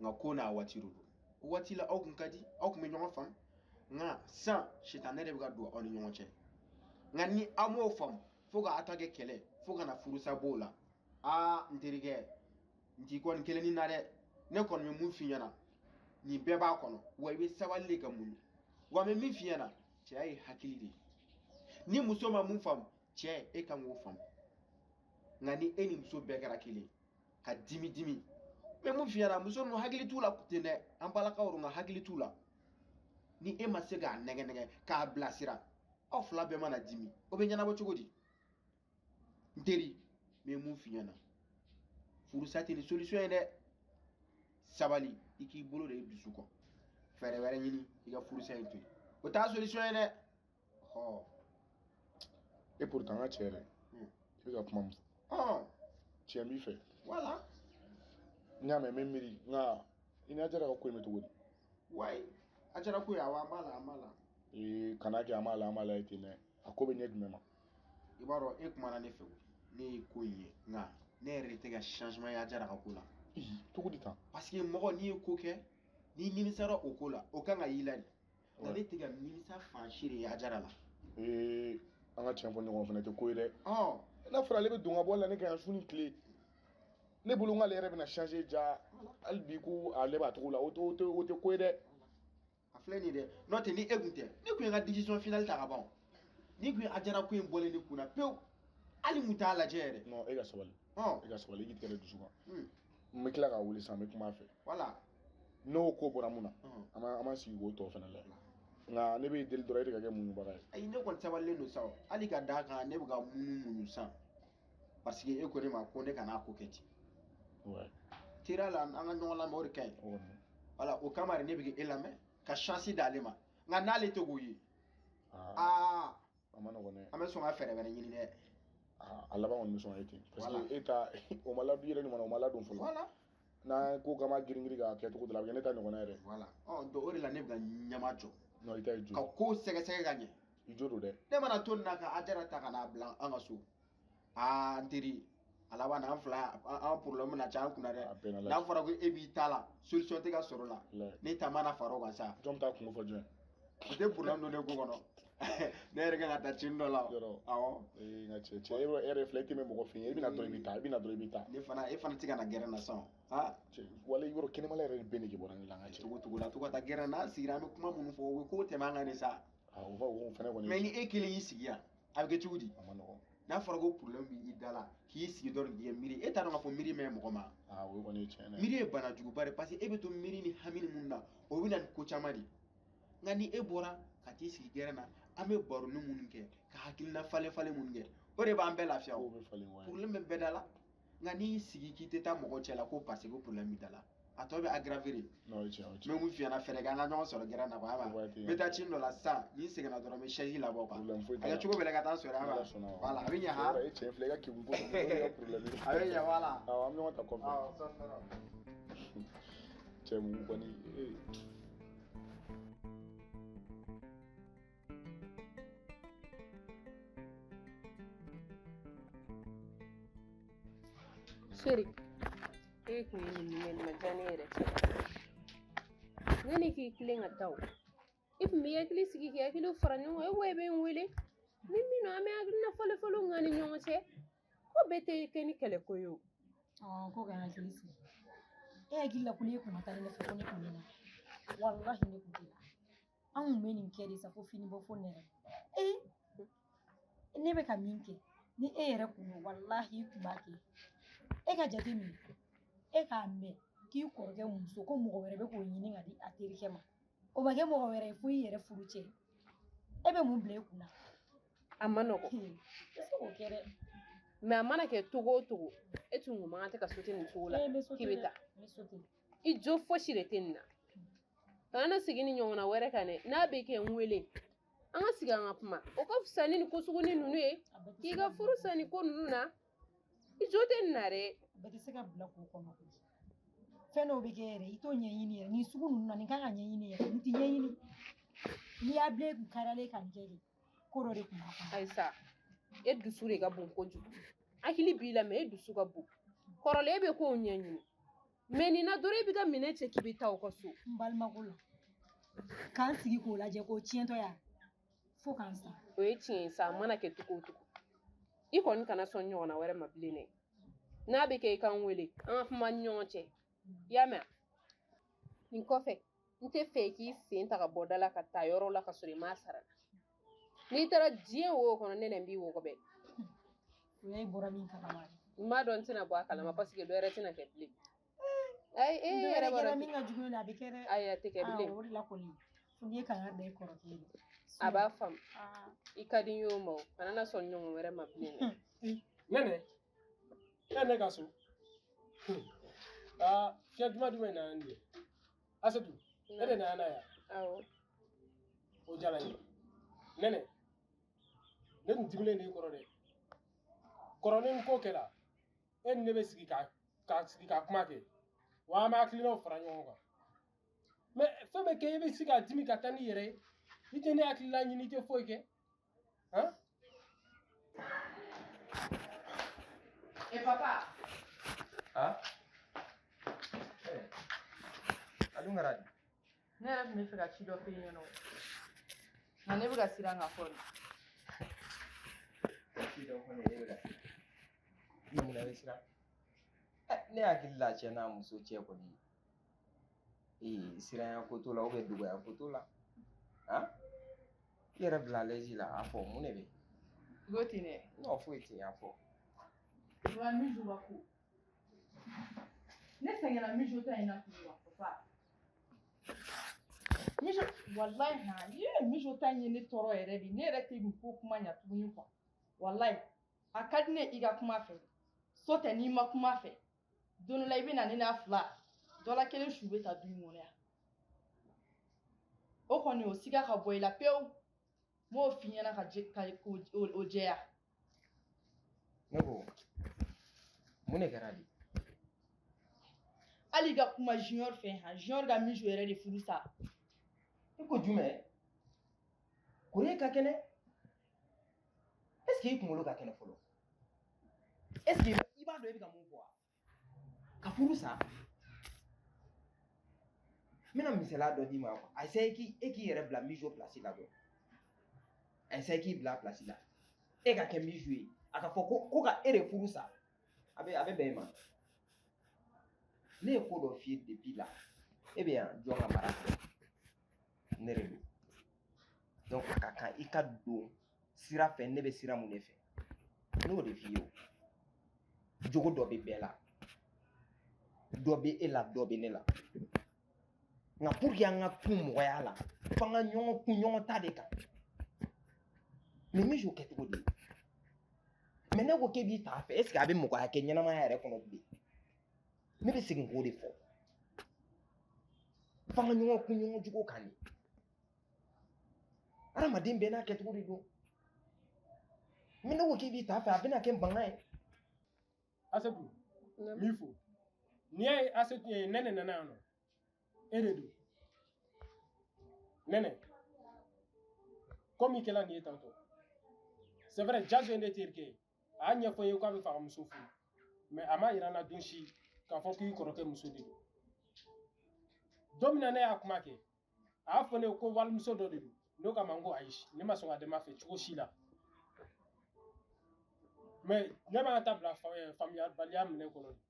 nka ko n'a waati de don o waati la aw kun ka di aw kun bɛ ɲɔgɔn faamu nka sisan sitanɛ de bɛ ka don aw ni ɲɔgɔn cɛ nka ni aw m'o faamu fo k'a ta kɛ kɛlɛ fo ka na furusa b'o la n terikɛ n t'i kɔni kelen ni na dɛ ne kɔni bɛ mun f'i ɲɛna nin bɛɛ b'a kɔnɔ wa i bɛ sabali de ka muɲu wa n bɛ min f'i ɲɛna cɛya ye hakili de ye ni muso ma mun faamu cɛ e kan k'o faamu nka ni e ni muso bɛɛ kɛra kelen ka dimi dimi n bɛ mun f'i ɲɛna muso ninnu hakili t'u la ten dɛ an balakaw don nka hakili t'u la ni e ma se k'a nɛgɛ nɛgɛ k'a bilasira aw fila bɛɛ mana dimi o bɛ ɲɛnabɔ cogo di n teri n bɛ mun f'i ɲɛna furusa tɛ ni solution ye dɛ sabali i k'i bolo de dusu kɔ fɛɛrɛ wɛrɛ ɲini i ka furusa in to yen o t'a solution ye dɛ et pourtant n ka cɛ yɛrɛ i bɛ ka kuma min fɔ tiɲɛ b'i fɛ voilà n y'a mɛn n bɛ miiri nka i ni Ajara ka ko in bɛ cogo di wayi Ajara ko ye awɔ an b'a la an b'a la kana kɛ an b'a la ye ten dɛ a ko bɛ ɲɛ jumɛn ma i b'a dɔn e kumana ne fɛ ne ye ko in ye nka ne yɛrɛ de tɛ ka changement ye Ajara ka ko la cogo di tan parce que mɔgɔ n'i ye ko kɛ n'i nimisara o ko la o kan ka y'i la de nka ne tɛ ka nimisa fan si de ye Ajara la an ka tiɲɛ fɔ ɲɔgɔn fana tɛ ko ye dɛ n'a fɔra ale bɛ don ka bɔ la ne ka yan su ni tile ne bolo ngale yɛrɛ bɛna changer ja hali bi ko ale b'a togo la o tɛ ko ye dɛ a filɛ nin ye dɛ n'o tɛ ni e kun tɛ ne kun ye n ka décision finale ta ka ban ni kun ye Ajara ko in bɔlen ne kunna pewu hali mun t'a lajɛ yɛrɛ non e ka sabali hɔn e ka sabali i k'i tigɛ da dusu kan n bɛ tila k'a wuli sisan n bɛ kuma a fɛ voilà n'o ko bɔra mun na an ma sigi k'o tɔ fana lajɛ nka ne bɛ deli dɔrɔn e de ka kɛ muɲubaga ye ayi ne kɔni sabalilen don sa hali ka d'a kan ne bɛ ka munumunu san parce que e ko ne ma ko ne kana ko kɛ ten teriya la an ka ɲɔgɔn lamɛn o de ka ɲi voilà o kama de ne bɛ e lamɛn ka chance d'ale ma nka n'ale tɛ k'o ye aa a ma nɔgɔn dɛ an bɛ sɔn ka fɛɛrɛ wɛrɛ ɲini dɛ a laban kɔni bɛ sɔn e ten parce que e ta o ma ladon yɛrɛ ɲuman na o ma ladon fɔlɔ voilà n'a ko k'an ma girin k'a kɛ cogo dɔ la a bɛ kɛ ne ta ɲɔgɔnna yɛrɛ voilà donc o de la ne bɛ ka ɲama jɔ non i ta ye jo ka ko sɛgɛsɛgɛ ka ɲɛ i jo don dɛ ne mana to nin na ka Ajara ta ka n'a bila an ka so aa n teri a laban na an fila an problème na caya an kunna dɛ n'a fɔra ko e b'i ta la solution tɛ ka sɔrɔ la ne ta mana fara o kan sa jɔn bɛ taa kungo fɔ jɔn o tɛ problème don ne ko kɔnɔ ne yɛrɛ kan ka taa cin dɔ la awɔ n ka cɛ e yɛrɛ filɛ e tɛ mɛn mɔgɔ fɛ yen e bɛna dɔrɔn i bɛ taa ne fana e fana tɛ ka na gɛrɛ na san ha wala yɔrɔ kɛnɛmala yɛrɛ de bɛ nege bɔra ne la n ka cɛ cogo la to ka taa gɛrɛ n'a sigira an bɛ kuma minnu fɔ o bɛ ko tɛmɛ an kan de sa o fana kɔni mais ni e kelen y'i sigi yan a bɛ kɛ cogo di a ma nɔgɔn n'a fɔra ko problème b'i da la k'i sigi dɔrɔn k'i miiri e t'a dɔn k'a fɔ miiri man ɲi mɔgɔ ma o kɔni ye tiɲɛ dɛ miiri ye bana juguba de parce que e bɛ to miiri ni hami minnu na o bɛ na ni ko caman de nka ni e bɔra ka t'i sigi gɛrɛ na an bɛ baroni minnu kɛ ka hakilina falen minnu kɛ o de b'an bɛɛ lafiya o problème bɛ bɛɛ da la nka n'i y'i sigi k'i tɛ taa mɔgɔ cɛ la ko parce que ko problème b'i da la a tɔ bɛ aggraver de n bɛ mun f'i ɲɛna fɛɛrɛ kɛ an ka ɲɔgɔn sɔrɔ gɛrɛ na quoi n bɛ taa cin dɔ la sisan ni n seginna dɔrɔn n bɛ chaise labɔ quoi a kɛ cogo bɛɛ la ka taa sɔrɔ yan voilà a bɛ ɲɛ ha e cɛ filɛ i ka kekun ko a bɛ ɲɛ voilà awɔ an bɛ ɲɔgɔn ta kɔfɛ cɛ mun kɔni Sori, e kun ye nin ɲininkali ma diya ne yɛrɛ cɛ. Yani k'i tilen ka taa o, i tun b'i hakili sigi k'i hakili fara ɲɔgɔn kan, e ko e bɛ n wele. Ni min don an bɛ hakilina fɔlɔ-fɔlɔw ŋani ɲɔgɔn cɛ. Ko bɛɛ tɛ kɛ ni kɛlɛko ye o. Ko ka hakili sigi. E hakili la ko n'e kun ma taa ne fɛ ko ne kun bɛ na. Walahi ne kun tɛ na. An kun bɛ nin kɛ de sa fo fini bɔ fo nɛrɛ. Ne bɛ ka min kɛ ni e yɛrɛ kun don walahi i kun b'a kɛ. E ka jate minɛ e k'a mɛn k'i kɔrɔkɛ muso ko mɔgɔ wɛrɛ bɛ k'o ɲini ka di a terikɛ ma o ma kɛ mɔgɔ wɛrɛ ye fo i yɛrɛ furu cɛ e bɛ mun bila e kun na a ma nɔgɔn i tɛ se k'o kɛ dɛ mais a mana kɛ cogo o cogo e tun kun man kan tɛ ka sauter nin cogo la k'i bɛ taa i jo fosi de tɛ nin na kana na sigi ni ɲɔgɔnna wɛrɛ kan dɛ n'a bɛ kɛ n wele an ka sigi an ka kuma o ka fisa ni nin ko sugu ni ninnu ye k'i ka furu sa nin ko ninnu na i jo tɛ nin na dɛ bɛɛ tɛ se ka bila k'o kɔnɔ koyi fɛn dɔw bɛ kɛ yɛrɛ i t'o ɲɛɲini yɛrɛ nin sugu ninnu na nin kan ka ɲɛɲini yɛrɛ nin tɛ ɲɛɲini n'i y'a bila e kun kariyalen ka nin kɛ de ko dɔ de kun b'a kɔnɔ ayisa e dusu de ka bon kojugu hakili b'i la mais e dusu ka bon kɔrɔlen e bɛ k'o ɲɛɲini mais nin na dɔrɔn e bɛ ka minɛn cɛ k'i bɛ taa o ka so n balimako la k'an sigi k'o lajɛ k'o tiɲɛtɔ ya fo k'an sa o ye tiɲɛ ye sa a mana kɛ cogo o cogo i kɔni kana sɔn ɲɔgɔnna wɛrɛ ma bilen dɛ n'a bɛ kɛ i k'an wele an ka kuma ni ɲɔgɔn cɛ i y'a mɛn nin kɔfɛ n tɛ fɛ k'i sen ta ka bɔ da la ka taa yɔrɔ la ka sɔrɔ i m'a sara n'i taara diɲɛ wo kɔnɔ ne n b'i wo kɔbɛ o y'a bɔra min kalama n b'a dɔn n tɛna bɔ a kalama parce que dɔ wɛrɛ tɛna kɛ bilen ayi e yɛrɛ b'a dɔn min ka jugu a bɛ kɛ dɛ ayi a tɛ kɛ bilen o de la kɔni fo n'i ye kangari da i kɔrɔkɛ ye a b'a faamu i ka di n ye o ma o kana na sɔn ɲɔgɔn wɛrɛ ma bilen dɛ nɛnɛ e ne ka so fiɲɛ duman jumɛn nana nin ye Asetu e de nana n'a ye awɔ o diyara n ye nɛnɛ ne tun dimilen de i kɔrɔ dɛ kɔrɔlen ko kɛra e ni ne bɛ sigi ka kuma kɛ wa an bɛ hakilinaw fara ɲɔgɔn kan mais fɛn bɛ kɛ i bɛ sigi ka dimi ka taa n'i yɛrɛ ye i tɛ ne hakilina ɲini i tɛ foyi kɛ han. Papa. Ah? A dun kɛra di? Ne yɛrɛ tun bɛ fɛ ka ci dɔ f'i ɲɛna o nka ne bɛ ka siran ka fɔ de. Ci dɔ fɔ ne bɛ ka siran. Mun na bɛ siran? ne hakili la cɛ n'a muso cɛ kɔni siranya ko t'o la dɔgɔya ko t'o la i yɛrɛ bila lɛji la a fɔ mun de bɛ Go ten dɛ. n'o foyi tɛ yan fɔ Wa min juba ko. Ne sɛgɛnna min ta in na kun wa fa. Mijo wallahi ha ye mijo ta in ye ne tɔɔrɔ yɛrɛ de ne yɛrɛ tɛ nin ko kuma ɲa tuguni quoi. Wallahi a ka di ne i ka kuma fɛ. So tɛ n'i ma kuma fɛ. Don dɔ la i bɛ na ne n'a fila dɔ la kelen su bɛ ta du in kɔnɔ yan. O kɔni o siga ka bɔ i la pewu. M'o f'i ɲɛna o jɛya. ne ko mun de kɛra de Hali i ka kuma junior fɛ ha junior ka mijo yɛrɛ de furu sa. i ko jumɛn kore ka kɛnɛ est ce que i kunkolo ka kɛnɛ fɔlɔ est ce que i b'a dɔn i bɛ ka mun fɔ wa ka furu sa n bɛna misaliya dɔ d'i ma quoi a essaye k'i yɛrɛ bila mijo place la dɔrɔn a essaye k'i bila place la e ka kɛ mijo ye a ka fɔ ko ka e de furu sa a bɛ bɛn i ma ne ye ko dɔ f'i ye depuis la e bɛ yan jɔn ka mara kɛ ne de don donc a ka kan i ka don sira fɛ ne bɛ sira mun de fɛ n'o de f'i ye o jogo dɔ bɛ bɛɛ la dɔ bɛ e la dɔ bɛ ne la nka pour que an ka kun mɔgɔya la f'an ka ɲɔgɔn kun ɲɔgɔn ta de kan mais mijo kɛcogo de mais ne ko k'e b'i ta fɛ est ce que a bɛ mɔgɔya kɛ ɲɛnamaya yɛrɛ kɔnɔ bilen ne bɛ segin k'o de fɔ f'an ka ɲɔgɔn kun ɲɔgɔn jogo kan de adamaden bɛɛ n'a kɛcogo de don mais ne ko k'i b'i ta fɛ a bɛna kɛ mankan ye Asetu min fɔ n'i y'a ye Asetu ye Nɛnɛ nana yan nɔ e de don Nɛnɛ komi i kɛla nin ye tantɔ c'est vrai Jazo ye ne terikɛ ye a y'a ɲɛfɔ n ye k'a bɛ fɛ ka muso furu mais a ma yira n na don si k'a fɔ k'i kɔrɔkɛ muso de don don min na ne y'a kuma kɛ a y'a fɔ ne ye ko walimuso dɔ de don ne k'a ma n ko ayi ne ma sɔn ka dɛmɛ a fɛ cogo si la mais ne b'an ta bila faamuyabaliya minɛ kɔnɔ de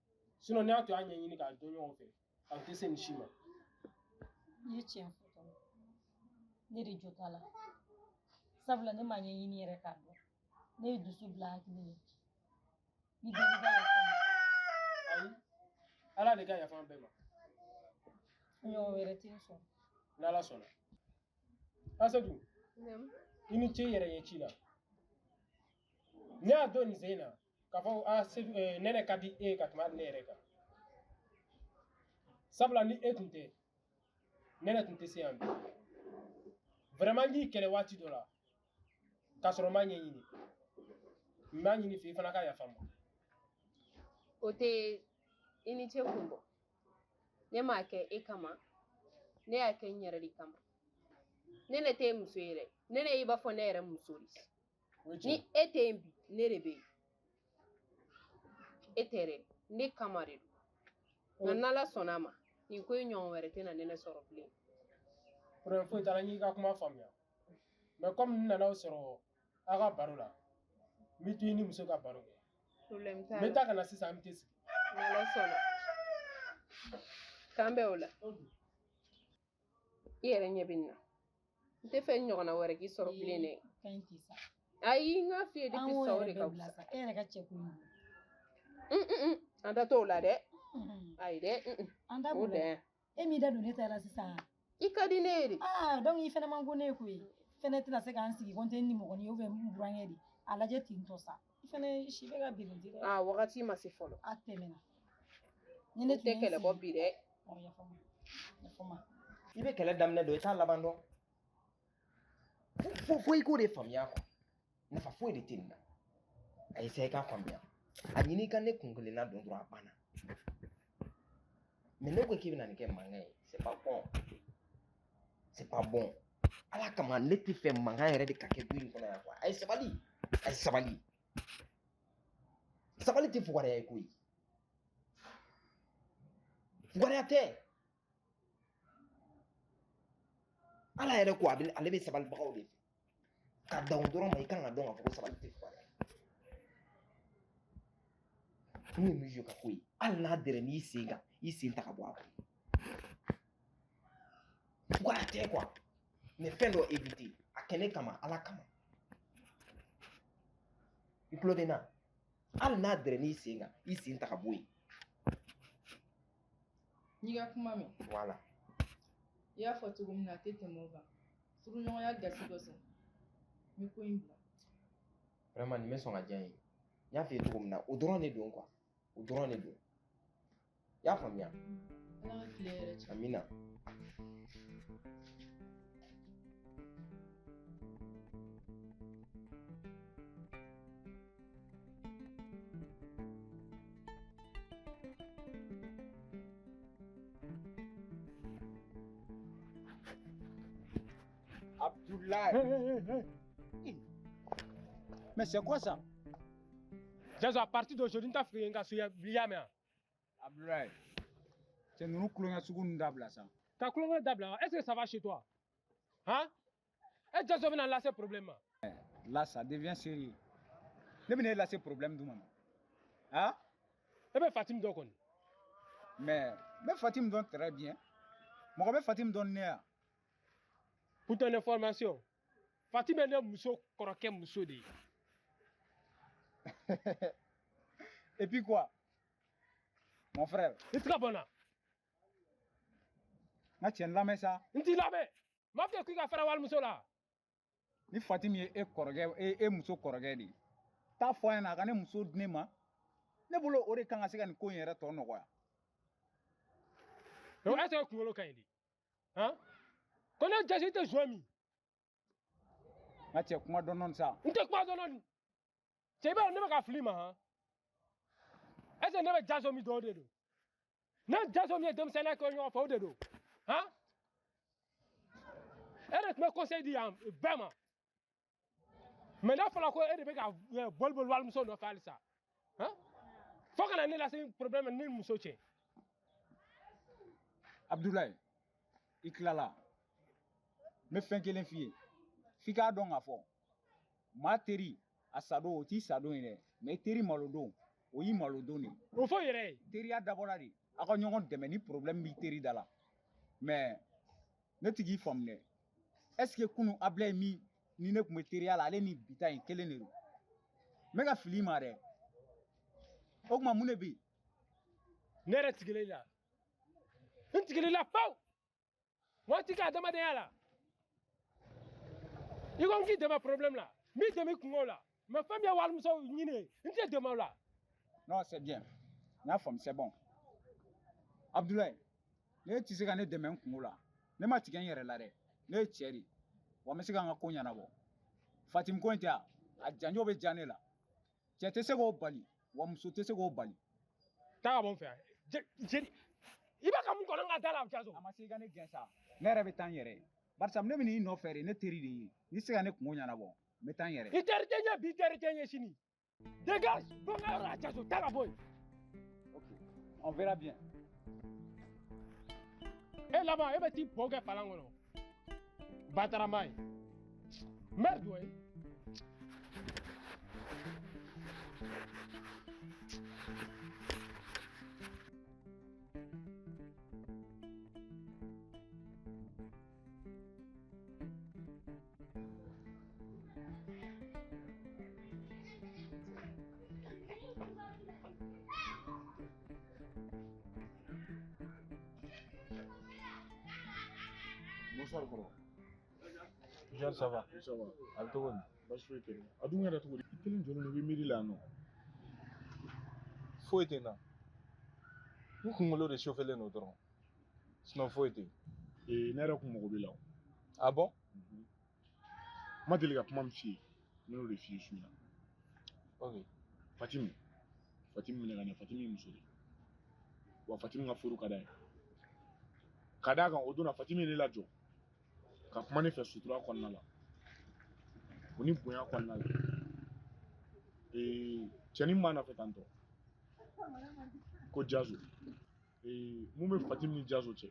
sinon ne y'a to y'a ɲɛɲini k'a dɔn ɲɔgɔn fɛ a tɛ se nin si ma. I ye tiɲɛ fɔ tɔn ne de jɔ t'a la sabula ne m'a ɲɛɲini yɛrɛ k'a dɔn ne ye dusu bila hakili ye ni deli ka yafa n ma ayi ala de ka yafa an bɛɛ ma ɲɔgɔn wɛrɛ tɛ n sɔrɔ n'ala sɔnna Asetu i ni ce yɛrɛ ye ci la ne y'a dɔn nin sen in na k'a fɔ Nɛnɛ ka di e ye ka tɛmɛ hali ne yɛrɛ kan sabula ni e tun tɛ Nɛnɛ tun tɛ se yan bi vraiment n y'i kɛlɛ waati dɔ la k'a sɔrɔ n m'a ɲɛɲini n b'a ɲini fɛ i fana ka yafa n ma o tɛ i ni ce kun bɔ ne m'a kɛ e kama ne y'a kɛ n yɛrɛ de kama Nɛnɛ tɛ muso ye dɛ Nɛnɛ i b'a fɔ ne yɛrɛ muso de ni e tɛ yen bi ne de bɛ yen e tɛ dɛ ne kama de don nka n'ala sɔnna a ma nin ko in ɲɔgɔn wɛrɛ tɛna Nɛnɛ sɔrɔ bilen problème foyi t'a la n y'i ka kuma faamuya mais comme n nana sɔrɔ aw ka baro la n bɛ to i ni muso ka baro kɛ problème n t'a bɛ la taa ka na sisan an bɛ tɛ sigi n'ala sɔnna k'an bɛn o la i yɛrɛ ɲɛ bɛ nin na n tɛ fɛ ɲɔgɔnna wɛrɛ k'i sɔrɔ bilen dɛ ka ɲi tɛ sa ayi n k'a f'i ye an depuis k'o sa o yɛrɛ de ka bɛɛ bila fisa sa e yɛrɛ ka cɛ ko in an ta t'o la dɛ ayi dɛ an t'a o bolo dɛ e m'i da don ne ta la sisan i ka di ne ye de donc i fɛnɛ man ko ne ye koyi fɛnɛ tɛna se k'an sigi ko n tɛ n nimɔgɔnin ye n burankɛ de a lajɛ ten tɔ sa i fɛnɛ si bɛ ka birinti dɛ wagati ma se fɔlɔ a tɛmɛna ni n ne tɛ tun ye n kɛlɛ bɔ sigi bi dɛ yafa n ma i bɛ kɛlɛ daminɛ dɔn i t'a laban dɔn fo i k'o de faamuya quoi nafa foyi de tɛ nin na a essaye k'a faamuya a ɲini i ka ne kun kelenna dɔn dɔrɔn a banna mais ne ko k'i bɛna nin kɛ mankan ye c'est pas bon c'est pas bon ala kama ne tɛ fɛ mankan yɛrɛ de ka kɛ du in kɔnɔ yan quoi a ye sabali sabali tɛ fugariya ye koyi fugariya tɛ ala yɛrɛ ko ale bɛ sabalibagaw de fɛ ka dan o dɔrɔn ma i kan ka dɔn k'a fɔ ko sabali tɛ fugariya N'o ye mesure ka ko ye hali n'a dɛrɛ n'i sen kan i sen ta ka bɔ a kɔnɔ fo k'a tɛ quoi mais fɛn dɔ éviter a kɛ ne kama ala kama i tulo bɛ n na hali n'a dɛrɛ n'i sen kan i sen ta ka bɔ yen. N'i ka kuma mɛn Voilà. i y'a fɔ cogo min na a tɛ tɛmɛ o kan furuɲɔgɔnya gasi dɔ san n bɛ ko in bila. Vraiment nin bɛ sɔn ka diya n ye n y'a f'i ye cogo min na o dɔrɔn de don quoi o dɔrɔn de don i y'a faamuya. Ala ka tile yɛrɛ cɛ. Amina. Abdoulaye. Mais c'est quoi ça? Jazo, à partir d'aujourd'hui, tu as fait un gars sur Liamia. Abdoulaye, c'est nous qui avons fait d'abla ça. Tu as fait d'abla. Est-ce que ça va chez toi? Hein? Est-ce que Jazo vient là, c'est problème? Là, ça devient sérieux. Ne venez là, c'est problème du moment. Hein? Eh bien, Fatim Dokon. Mais Fatim donne très bien. Moi, Fatim donne néa. Pour ton information, Fatim est un mousso koroké mousso de. Et puis quoi? Mon frère. Il est très bon là. Na tiens la mais ça. Nti la mais. Ma fille qui a fait wal mousso là. Ni Fatim est koroké et mousso koroké di. Ta foi na ka ne mousso dnema. Ne bolo ore kanga sika ni ko yere to no kwa. Donc est-ce que tu veux hein? Connais Jazo te joimi. Na tiens kuma donnon ça. Nte kuma donnon. C'est pas ne pas flima hein. Est-ce que ne pas Jazo mi do de do? Na Jazo mi dem sena ko nyo fa de do. Hein? Elle me conseille di am bema. Mais là faut la ko e de ka bol wal muso no fa ça. Hein? Faut que na c'est un problème ni muso che. Abdoulaye, iklala. Me fɛn kelen f'i ye f'i k'a dɔn k'a fɔ maa teri a sadon o t'i sadon ye dɛ mais teri malodon o y'i malodon de ye. O fɔ yɛrɛ ye. Teriya dabɔla de aw ka ɲɔgɔn dɛmɛ ni problème b'i teri da la mais ne tɛ k'i faamu dɛ est ce que kunu Ablaye min ni ne tun bɛ teriya la ale ni bi ta in kelen de don n bɛ ka fili i ma dɛ o tuma mun de bɛ yen. Ne yɛrɛ tigɛlen la n tigɛlen la pawu waati k'a adamadenya la. I ko n k'i dɛmɛ problème la n b'i dɛmɛ i kungo la mais fɛn min ye walimuso ɲini ye n tɛ dɛmɛ o la. Non c'est bien n y'a faamu c'est bon Abdoulaye ne tɛ se ka ne dɛmɛ n kungo la ne ma tigɛ n yɛrɛ la dɛ ne ye cɛ de ye wa n bɛ se ka n ka ko ɲɛnabɔ Fatim ko in tɛ a janjo bɛ diya ne la cɛ tɛ se k'o bali wa muso tɛ se k'o bali. taa ka bɔ n fɛ yan i b'a ka mun kɔnɔ n ka da la Jazo. a ma se i ka ne gɛn sa ne yɛrɛ bɛ taa n yɛrɛ ye barisa ne bɛ n'i nɔfɛ de ne teri de ye n'i se ka ne kungo ɲɛnabɔ n bɛ taa n yɛrɛ ye. I teri tɛ ɲɛ bi i teri tɛ ɲɛ sini dégage bɔ n ka yɔrɔ la Jazo taa ka bɔ yen. Ok on verra bien. E laban e bɛ t'i bɔ kɛ palan kɔnɔ batarama ye merde ouais. Bonsoir, Koro. Jean, ça va? Ça va. A bɛ cogo di? Baasi foyi tɛ yen. A dun yɛrɛ cogo di? I kelen jɔlen don i bɛ miiri la yan nɔ. Foyi tɛ n na. N kunkolo de chauffelen don dɔrɔn. Sinon foyi tɛ yen. Ne yɛrɛ kun mago b'i la o. Ah bon? N ma deli ka kuma min f'i ye, n bɛn'o de f'i ye su in na. Ok. Fatim minɛ ka ɲɛ, Fatim ye muso de ye. Wa Fatim ka furu ka d'a ye. Ka d'a kan o donna Fatim ye ne lajɔ ka kuma ne fɛ sutura kɔnɔna la o ni bonya kɔnɔna la cɛnin b'a nɔfɛ tantɔ ko Jazo mun bɛ Fatim ni Jazo cɛ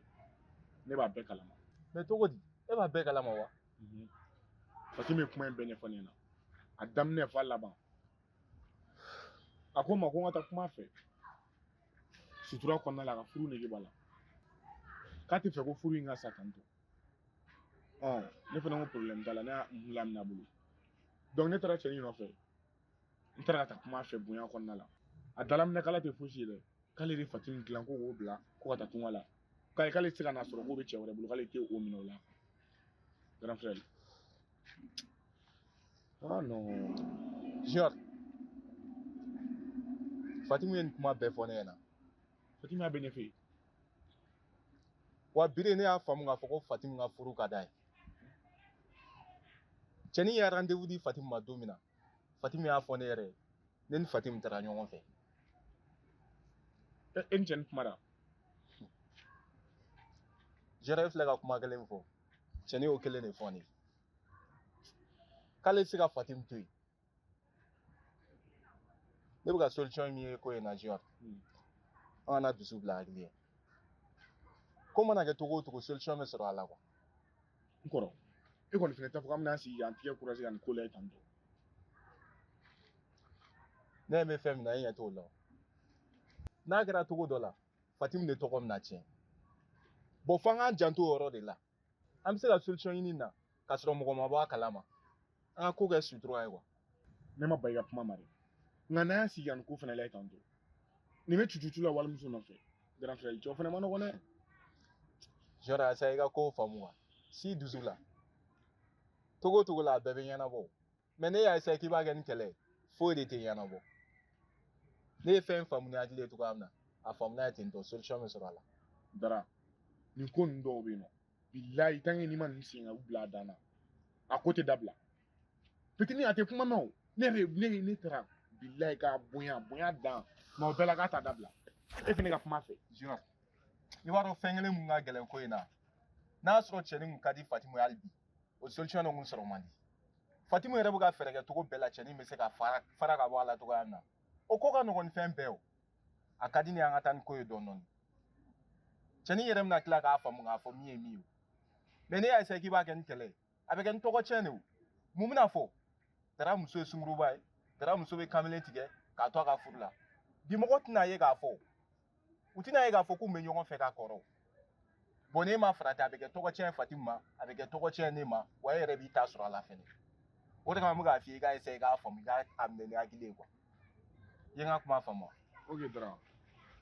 ne b'a bɛɛ kalama. Mais cogo di? E b'a bɛɛ kalama wa? Fatim ye kuma in bɛɛ ɲɛfɔ ne ɲɛna a daminɛ f'a laban a ko n ma ko n ka taa kuma a fɛ sutura kɔnɔna la a ka furu nege b'a la k'a tɛ fɛ ko furu in ka sa tantɔ ne fana ko problème t'a la ne y'a laminɛ a bolo donc ne taara cɛnin nɔfɛ n taara ka taa kuma a fɛ bonya kɔnɔna la a dalaminɛ k'ala tɛ fosi ye dɛ k'ale de Fatimu dilan ko k'o bila ko ka taa tunga la k'ale tɛ se ka n'a sɔrɔ k'o bɛ cɛ wɛrɛ bolo k'ale tɛ o minɛ o la grand frère Ah non. Junior. Fatimu ye nin kuma bɛɛ fɔ ne ɲɛna. Fatimu y'a bɛɛ ɲɛfɔ e ye. Wa bire ne y'a faamu k'a fɔ ko Fatimu ka furu ka d'a ye. Cɛnin ye rendez-vous di Fatimu ma don min na, Fatimu y'a fɔ ne yɛrɛ ye. Ne ni Fatimu taara ɲɔgɔn fɛ. E ni cɛnin kumara? Jɛrɛ filɛ ka kuma kelen fɔ. Cɛnin y'o kelen de fɔ ne ye. K'ale tɛ se ka Fatimu to yen. Ne bɛ ka solution min ye ko in na Junior. An kana dusu bila hakili ye. Ko mana kɛ cogo o cogo solution bɛ sɔrɔ a la quoi. N kɔrɔ e kɔni fɛnɛ t'a fɔ k'an bɛna sigi k'an tigɛ courage ka nin ko la ye tantɔ. Ne ɲɛ bɛ fɛn min na e ɲɛ t'o la. N'a kɛra cogo dɔ la Fatimu de tɔgɔ bɛna tiɲɛ. Bon f'an k'an janto o yɔrɔ de la. An bɛ se ka solution ɲini nin na k'a sɔrɔ mɔgɔ ma bɔ a kalama. An ka ko kɛ sutura ye quoi. Ne ma ba i ka kuma ma dɛ. Nka n'an y'a sigi ka nin ko fɛnɛ la ye tantɔ. Nin bɛ cucucu la walimuso nɔfɛ. Grand frère cɛw fɛnɛ ma nɔgɔn dɛ. Jɔrɔ asa i ka ko faamu wa? Si dusu la. Togo o togo la a bɛɛ bɛ ɲɛnabɔ. Mais ne y'a essayé k'i b'a kɛ ni kɛlɛ ye. Foyi de tɛ ɲɛnabɔ. Ne ye fɛn faamu ni hakili ye cogoya min na a faamu n'a ye ten tɔ solution bɛ sɔrɔ a la. Dara nin ko ninnu dɔw bɛ yen nɔ bilayi tant que n'i ma nin sen ka bila a dan na a ko tɛ dabila fitinin a tɛ kuma mɛn o ne taara bilayi k'a bonya dan nka o bɛɛ la k'a ta dabila e fɛnɛ ka kuma fɛ. Junior i b'a dɔn fɛn kelen mun ka gɛlɛn ko in na n'a sɔrɔ cɛnin kun ka di Fatimu ye hali bi o solution de kun sɔrɔ man di. Fatimu yɛrɛ bɛ ka fɛɛrɛ kɛ cogo bɛɛ la cɛnin bɛ se ka fara ka bɔ a la cogoya min na o ko ka nɔgɔn ni fɛn bɛɛ o a ka di ne ye an ka taa ni ko ye dɔɔnin dɔɔnin. Cɛnin yɛrɛ bɛna tila k'a faamu k'a fɔ min ye min ye o mais ne y'a essayé k'i b'a kɛ ni kɛlɛ ye a bɛ kɛ ni tɔgɔ tiɲɛ de o mun bɛna fɔ Dara muso ye sunguruba ye Dara muso bɛ kamalen tigɛ k'a to a ka furu la bi mɔgɔ tɛna ye k'a fɔ u tɛna ye k'a fɔ k'u bɛ ɲɔgɔn fɛ ka kɔrɔ bon n'e ma farati a bɛ kɛ tɔgɔ tiɲɛ Fatimu ma a bɛ kɛ tɔgɔ tiɲɛ ne ma wa e yɛrɛ b'i ta sɔrɔ a la fɛnɛ o de kama n bɛ k'a f'i ye i k'a essayé k'a faamu i k'a minɛ ni hakili ye quoi i ye n ka kuma faamu wa. Ok Dara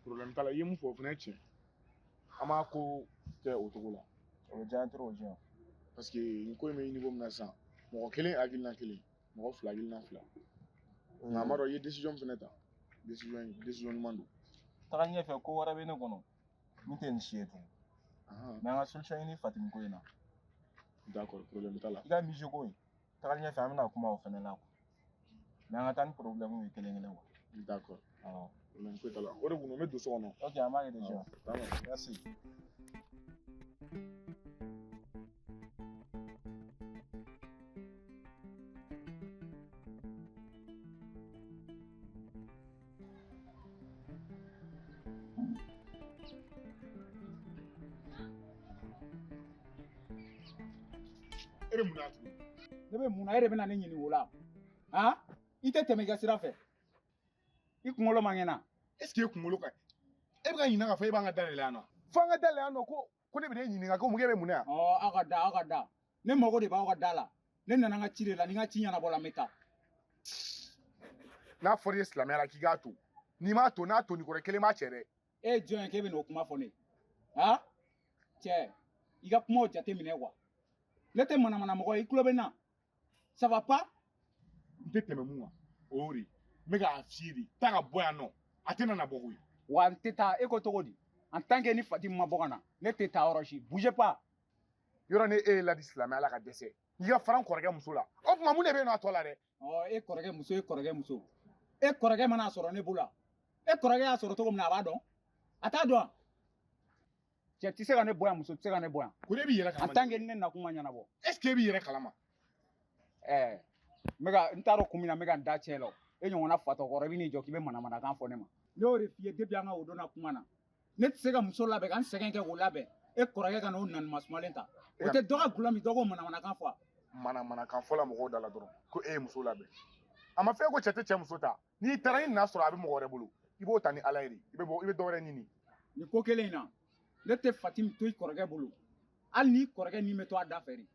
problème t'a la i ye mun fɔ o fɛnɛ ye tiɲɛ an b'a ko kɛ o cogo la. O bɛ diya n trop Junior. parce que nin ko in bɛ niveau min na sisan mɔgɔ kelen hakilina kelen mɔgɔ fila hakilina fila nka a ma dɔn i ye décision fɛnɛ ta décision ɲuman don. Taga ɲɛfɛ ko wɛrɛ bɛ ne kɔnɔ min tɛ nin si ye tugun mais an ka solution ɲini Fatimu ko in na. D'accord problème t'a la. I ka mise ko in taga ɲɛfɛ an bɛna kuma o fɛnɛ la quoi mais an ka taa ni problème ye kelen kelen quoi. D'accord problème foyi t'a la o de kun don n bɛ don so kɔnɔ. Ok an b'a kɛ déjà. Merci. E bɛ mun na tugun. Ne bɛ mun na e de bɛna ne ɲininka o la i tɛ tɛmɛ i ka sira fɛ i kunkolo man kɛnɛ. est-ce que e kunkolo ka ɲi e bɛ ka ɲininka k'a fɔ e b'an ka da yɛlɛ yan nɔ fo an ka da yɛlɛ yan nɔ ko ne bɛ ne ɲininka ko mun k'e bɛ mun na yan. aw ka da ne mago de b'aw ka da la ne nana n ka ci de la ni n ka ci ɲɛnabɔ la n bɛ taa. n'a fɔra i ye silamɛya la k'i k'a to n'i m'a to n'a to nin kɔrɔ kelen b'a cɛ dɛ. e ye jɔn ye k'e bɛ n'o kuma fɔ ne cɛ i ka kumaw jate minɛ quoi ne tɛ manamana mɔgɔ ye i tulo bɛ n na ça va pas. n tɛ tɛmɛ mun kan o y'o de ye n bɛ k'a f'i ye de taa ka bɔ yan nɔ a tɛ na bɔ koyi. wa n tɛ taa e ko cogo di en tant que ni Fatimu ma bɔ ka na ne tɛ taa yɔrɔ si bougez pas. yɔrɔ ni e ye ladi silamɛya la ka dɛsɛ i ka fara n kɔrɔkɛ muso la o tuma mun de bɛ yen nɔ a tɔ la dɛ. e kɔrɔkɛ muso e kɔrɔkɛ mana sɔrɔ ne bolo e kɔrɔkɛ y'a sɔrɔ cogo min na a b'a dɔn a t'a dɔn cɛ tɛ se ka ne bɔ yan muso tɛ se ka ne bɔ yan. ko ne b'i yɛrɛ kalama en tant que ne nakun ma ɲɛnabɔ. est ce que e b'i yɛrɛ kalama. n t'a dɔn kun min na n bɛ ka n da cɛ la e ɲɔgɔnna fatɔkɔrɔ i bɛ n'i jɔ k'i bɛ manamanakan fɔ ne ma. ne y'o de f'i ye depuis an ka o donna kuma na ne tɛ se ka muso labɛn ka n sɛgɛn kɛ k'o labɛn e kɔrɔkɛ ka n'o nani masumalen ta o tɛ dɔ ka gulɔ min dɔ k'o manamanakan fɔ. manamanakan fɔla mɔgɔw da la dɔrɔn ko e ye muso labɛn a ma fɛ ko cɛ tɛ cɛ muso ta n'i taara i na sɔrɔ a bɛ mɔgɔ wɛrɛ bolo i b'o ta ni ala ye de i bɛ dɔ wɛrɛ ɲini ni ko kelen in na ne tɛ Fatimi to i kɔrɔkɛ bolo hali ni kɔrɔkɛ ni bɛ to a da fɛ de.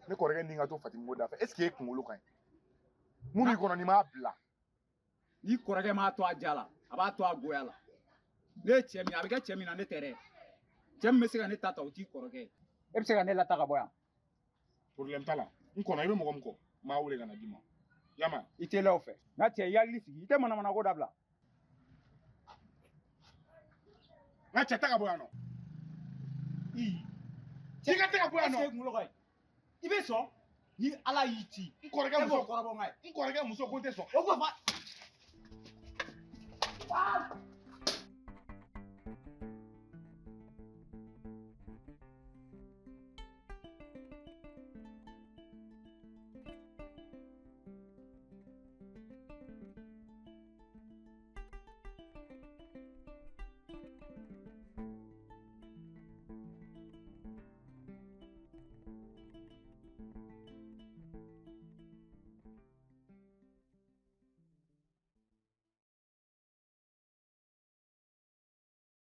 Ne kɔrɔkɛ ni ka to Fatimi ko da fɛ est ce que e kunkolo ka ɲi mun b'i kɔnɔ ni m'a bila ni kɔrɔkɛ m'a to a ja la a b'a to a goya la ne ye cɛ min a bɛ kɛ cɛ min na ne tɛ dɛ cɛ min bɛ se ka ne ta ta o t'i kɔrɔkɛ ye e bɛ se ka ne lata ka bɔ yan. problème t'a la n kɔnɔ i bɛ mɔgɔ min kɔ n b'a wele ka na d'i ma yama i tɛ lɛ o fɛ nka cɛ i hakili sigi i tɛ manamana ko dabila. n ka cɛ ta ka bɔ yan nɔ i ka tɛ ka bɔ yan nɔ. est-ce que kunkolo ka ɲi i bɛ sɔn ni ala y'i ci n kɔrɔkɛ e muso b'o kɔrɔbɔ n ka ye n kɔrɔkɛ muso ko n tɛ sɔn. o ko fa.